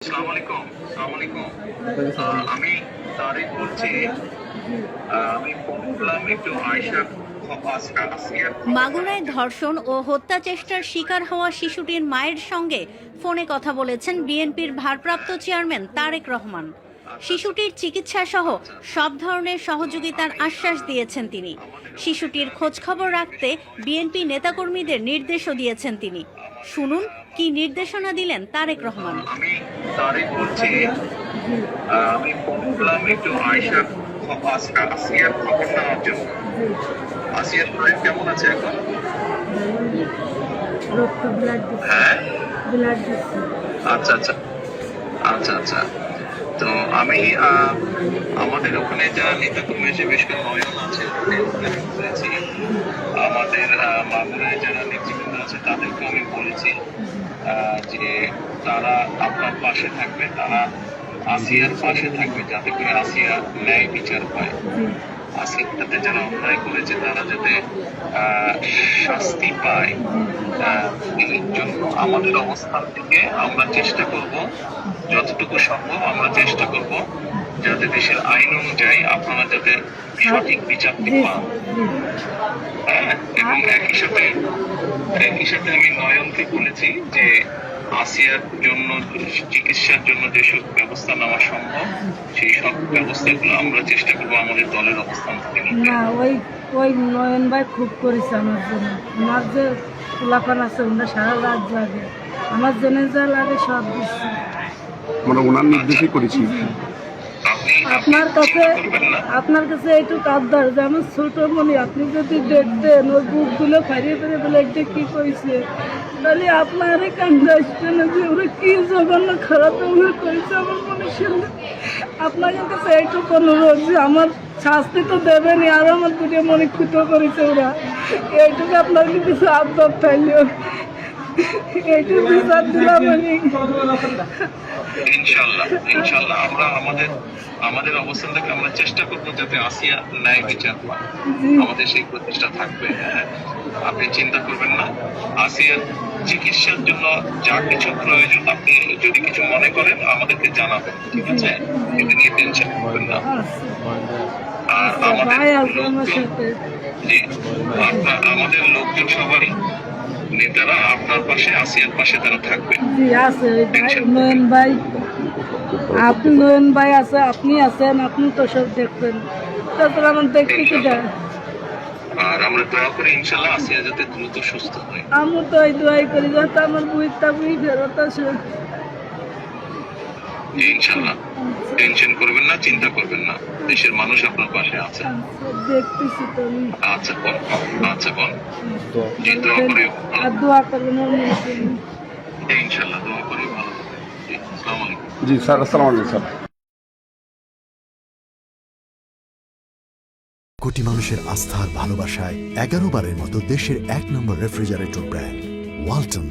আসসালামু আলাইকুম। আসসালামু আলাইকুম। আমি তারিক বলছি। আমি ফোন করলাম একটু আয়েশার আসিয়ার খবর মাগুরায় নেওয়ার জন্য। ধর্ষণ ও হত্যা চেষ্টার শিকার হওয়া শিশুটির মায়ের সঙ্গে ফোনে কথা বলেছেন বিএনপির ভারপ্রাপ্ত চেয়ারম্যান তারেক রহমান। আচ্ছা, আচ্ছা, শিশুটির চিকিৎসা সহ আচ্ছা, আচ্ছা। সব ধরনের তো সহযোগিতার আমি আশ্বাস দিয়েছেন তিনি। আমাদের ওখানে শিশুটির যারা খোঁজখবর নেতৃত্বে রাখতে বেশ নয়জন বিএনপি নেতাকর্মীদের নির্দেশও দিয়েছেন তিনি। আমাদের শুনুন কি নির্দেশনা দিলেন তারেক রহমান। আমি তারিক বলছি। আমি ফোন করলাম একটু আয়েশার আসিয়ার খবর নেওয়ার জন্য। আসিয়ার শরীর কেমন আছে এখন? রক্ত ব্লাড দিচ্ছে, হ্যাঁ, ব্লাড দিচ্ছে। আচ্ছা আচ্ছা, আচ্ছা আচ্ছা। তো আমি আমাদের ওখানে যারা নেতাকর্মী আছে বেশ কিছু নয়ন আছে ওদের ওখানে বলেছি। আমাদের মাগুরায় যারা নেতৃবৃন্দ আছে তাদেরকে আমি বলেছি যে তারা আপনার পাশে থাকবে, তারা আসিয়ার পাশে থাকবে যাতে করে আসিয়া ন্যায় বিচার পায়। জি, আসিয়ার যারা অন্যায় করেছে তারা যাতে আহ, শাস্তি পায়। এই জন্য আমাদের অবস্থান থেকে আমরা চেষ্টা করব, যতটুকু সম্ভব আমরা চেষ্টা করব যাতে দেশের আইন অনুযায়ী আপনারা যাতে সঠিক বিচারটি জি, পান। জি। হ্যাঁ, এবং একই সাথে আমি নয়নকে বলেছি যে আসিয়ার জন্য চিকিৎসার জন্য যেসব ব্যবস্থা নেওয়া সম্ভব সেই সব ব্যবস্থাগুলো আমরা চেষ্টা করবো আমাদের দলের অবস্থান থেকে নিতে। না, ওই ওই নয়ন ভাই খুব করেছে আমার জন্য। আমার যে লাফান আছে ওনার সারা রাত লাগে, আমার জন্য যা লাগে সব দিচ্ছে। মানে ওনার নির্দেশই করেছি। আপনি আপনার কাছে চিন্তা করবেন না। আপনার কাছে এইটুকু আবদার যে আমার ছোট মনি আপনি যদি দেখতেন ওই বুকগুলো ফারিয়ে ফেলে বলে এটা কি কইছে, তাহলে আপনারই কান্দা আসবে না যে ওরা কি জঘন্য খারাপ ব্যবহার করেছে আমার মনের সঙ্গে। আপনার কাছে এইটুকু অনুরোধ যে আমার শাস্তি তো দেবেনি, আর আমার দুটো মনে ক্ষুত করেছে ওরা, এইটুকু আপনার কিছু আবদার থাকলেও এইটুকু বিচার দিলাম আমি। ইনশাল্লাহ ইনশাল্লাহ আমরা আমাদের আমাদের অবস্থান থেকে আমরা চেষ্টা করবো যাতে আসিয়া ন্যায় বিচার পায়। আমাদের সেই প্রচেষ্টা থাকবে। হ্যাঁ, আপনি চিন্তা করবেন না। আসিয়ার চিকিৎসার জন্য যা কিছু প্রয়োজন আপনি যদি কিছু মনে করেন আমাদেরকে জানাবেন, ঠিক আছে? এটা নিয়ে টেনশন করবেন না। আর আমাদের ভাই আসবে আমার লোকজন, সাথে। জি, আমাদের লোকজন সবারই নেতারা আপনার পাশে আসিয়ার পাশে তারা থাকবে। জি আছে ওই ভাই নয়ন ভাই, আপনি নয়ন ভাই আছে, আপনি আছেন, আপনি তো সব দেখবেন, তারপর আমার দেখতে কি যায়। আর আমরা দোয়া করি ইনশাল্লাহ আসিয়া যাতে দ্রুত সুস্থ হয়। আমি তো এই দোয়াই করি যাতে আমার বইটা বই ফেরত আসে। জি, ইনশাল্লাহ টেনশন করবেন না, চিন্তা করবেন না, দেশের মানুষ আপনার পাশে আছে। দেখতেছি তো আমি। আচ্ছা বোন, আচ্ছা বোন, জি দোয়া করি ভালো। আর দোয়া করবেন ওর মনে করি। জি, ইনশাল্লাহ দোয়া করি ভালো হবে। জি, আসসালামু আলাইকুম। জি স্যার, আসসালামু আলাইকুম স্যার। কোটি মানুষের আস্থার ভালোবাসায় 11 বারের মতো দেশের 1 নম্বর রেফ্রিজারেটর ব্র্যান্ড ওয়ালটন।